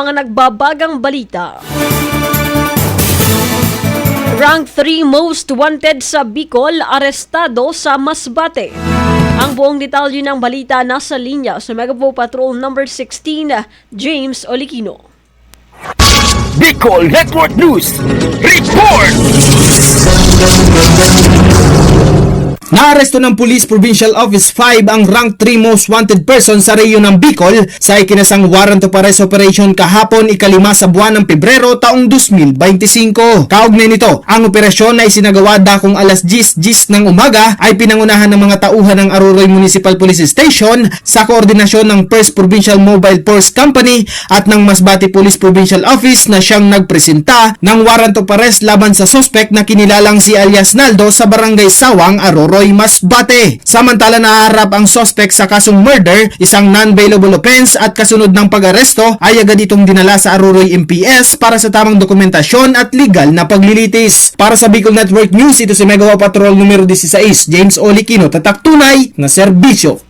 Mga nagbabagang balita. Rank 3 most wanted sa Bicol, arestado sa Masbate. Ang buong detalye ng balita nasa linya sa Megapo Patrol number 16, James Olikino. Bicol Network News Report! Naaresto ng Police Provincial Office 5 ang rank 3 most wanted person sa rehiyon ng Bicol sa ikinasang warrant of arrest operation kahapon ikalima sa buwan ng Pebrero taong 2025. Kaugnay nito, ang operasyon na isinagawa dakong alas 10:10 ng umaga ay pinangunahan ng mga tauhan ng Aroroy Municipal Police Station sa koordinasyon ng 1st Provincial Mobile Force Company at ng Masbate Police Provincial Office na siyang nagpresenta ng warrant of arrest laban sa suspect na kinilalang si alias Naldo sa Barangay Sawang, Aroroy, Masbate. Samantala naharap ang suspect sa kasong murder, isang non-bailable offense at kasunod ng pag-aresto ay agad itong dinala sa Aroroy MPS para sa tamang dokumentasyon at legal na paglilitis. Para sa Bicol Network News, ito si Megawa Patrol numero 16, James Olikino, tatak tunay na serbisyo.